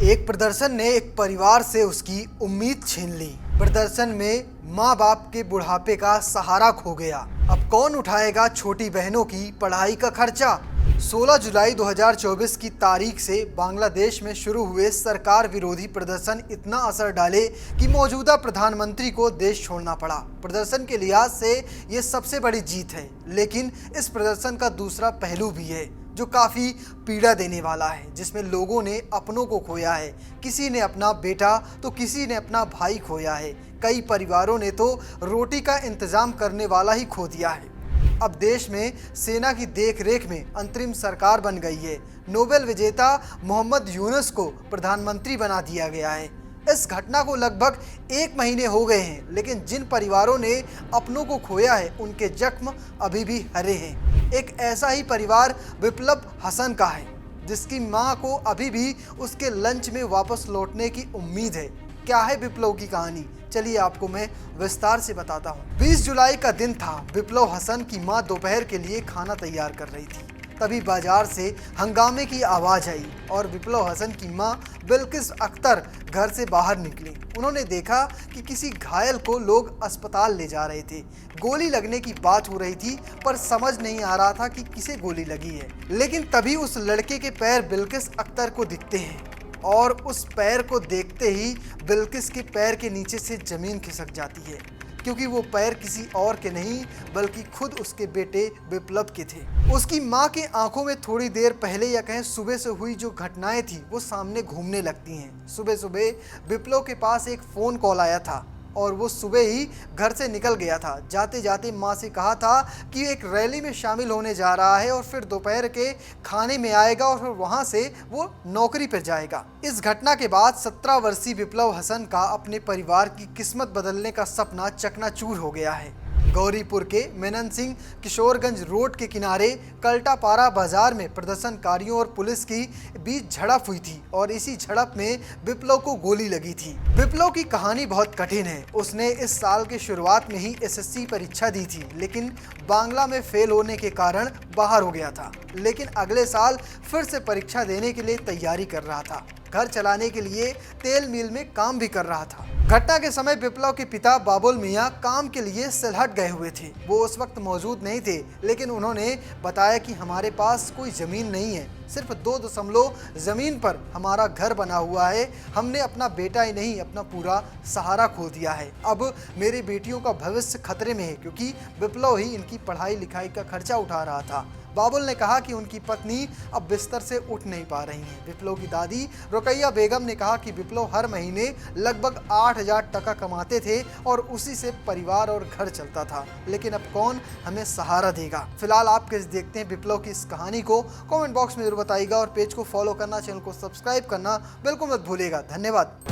एक प्रदर्शन ने एक परिवार से उसकी उम्मीद छीन ली। प्रदर्शन में माँ बाप के बुढ़ापे का सहारा खो गया। अब कौन उठाएगा छोटी बहनों की पढ़ाई का खर्चा। 16 जुलाई 2024 की तारीख से बांग्लादेश में शुरू हुए सरकार विरोधी प्रदर्शन इतना असर डाले कि मौजूदा प्रधानमंत्री को देश छोड़ना पड़ा। प्रदर्शन के लिहाज से ये सबसे बड़ी जीत है, लेकिन इस प्रदर्शन का दूसरा पहलू भी है जो काफ़ी पीड़ा देने वाला है, जिसमें लोगों ने अपनों को खोया है। किसी ने अपना बेटा तो किसी ने अपना भाई खोया है। कई परिवारों ने तो रोटी का इंतज़ाम करने वाला ही खो दिया है। अब देश में सेना की देखरेख में अंतरिम सरकार बन गई है। नोबेल विजेता मोहम्मद यूनुस को प्रधानमंत्री बना दिया गया है। इस घटना को लगभग 1 महीने हो गए हैं, लेकिन जिन परिवारों ने अपनों को खोया है उनके जख्म अभी भी हरे हैं। एक ऐसा ही परिवार विप्लव हसन का है, जिसकी मां को अभी भी उसके लंच में वापस लौटने की उम्मीद है। क्या है विप्लव की कहानी, चलिए आपको मैं विस्तार से बताता हूँ। 20 जुलाई का दिन था। विप्लव हसन की मां दोपहर के लिए खाना तैयार कर रही थी। तभी बाजार से हंगामे की आवाज़ आई और विप्लव हसन की मां बिल्किस अख्तर घर से बाहर निकली। उन्होंने देखा कि किसी घायल को लोग अस्पताल ले जा रहे थे। गोली लगने की बात हो रही थी, पर समझ नहीं आ रहा था कि किसे गोली लगी है। लेकिन तभी उस लड़के के पैर बिल्किस अख्तर को दिखते हैं और उस पैर को देखते ही बिल्किस के पैर के नीचे से ज़मीन खिसक जाती है, क्योंकि वो पैर किसी और के नहीं बल्कि खुद उसके बेटे विप्लव के थे। उसकी माँ की आंखों में थोड़ी देर पहले या कहें सुबह से हुई जो घटनाएं थी वो सामने घूमने लगती हैं। सुबह सुबह विप्लव के पास एक फ़ोन कॉल आया था और वो सुबह ही घर से निकल गया था। जाते जाते माँ से कहा था कि एक रैली में शामिल होने जा रहा है और फिर दोपहर के खाने में आएगा और फिर वहाँ से वो नौकरी पर जाएगा। इस घटना के बाद 17 वर्षीय विप्लव हसन का अपने परिवार की किस्मत बदलने का सपना चकनाचूर हो गया है। गौरीपुर के मेनन सिंह किशोरगंज रोड के किनारे कल्टापारा बाजार में प्रदर्शनकारियों और पुलिस की बीच झड़प हुई थी और इसी झड़प में विप्लव को गोली लगी थी। विप्लव की कहानी बहुत कठिन है। उसने इस साल के शुरुआत में ही एसएससी परीक्षा दी थी, लेकिन बांग्ला में फेल होने के कारण बाहर हो गया था। लेकिन अगले साल फिर से परीक्षा देने के लिए तैयारी कर रहा था। घर चलाने के लिए तेल मिल में काम भी कर रहा था। घटना के समय विप्लव के पिता बाबुल मियां काम के लिए सिलहट गए हुए थे। वो उस वक्त मौजूद नहीं थे, लेकिन उन्होंने बताया कि हमारे पास कोई ज़मीन नहीं है, सिर्फ 2 दशमलव ज़मीन पर हमारा घर बना हुआ है। हमने अपना बेटा ही नहीं अपना पूरा सहारा खो दिया है। अब मेरी बेटियों का भविष्य खतरे में है, क्योंकि विप्लव ही इनकी पढ़ाई लिखाई का खर्चा उठा रहा था। बाबुल ने कहा कि उनकी पत्नी अब बिस्तर से उठ नहीं पा रही हैं। विप्लव की दादी रुकैया बेगम ने कहा कि विप्लव हर महीने लगभग 8,000 टका कमाते थे और उसी से परिवार और घर चलता था, लेकिन अब कौन हमें सहारा देगा। फिलहाल आप कैसे देखते हैं विप्लव की इस कहानी को, कमेंट बॉक्स में जरूर बताइएगा और पेज को फॉलो करना, चैनल को सब्सक्राइब करना बिल्कुल मत भूलिएगा। धन्यवाद।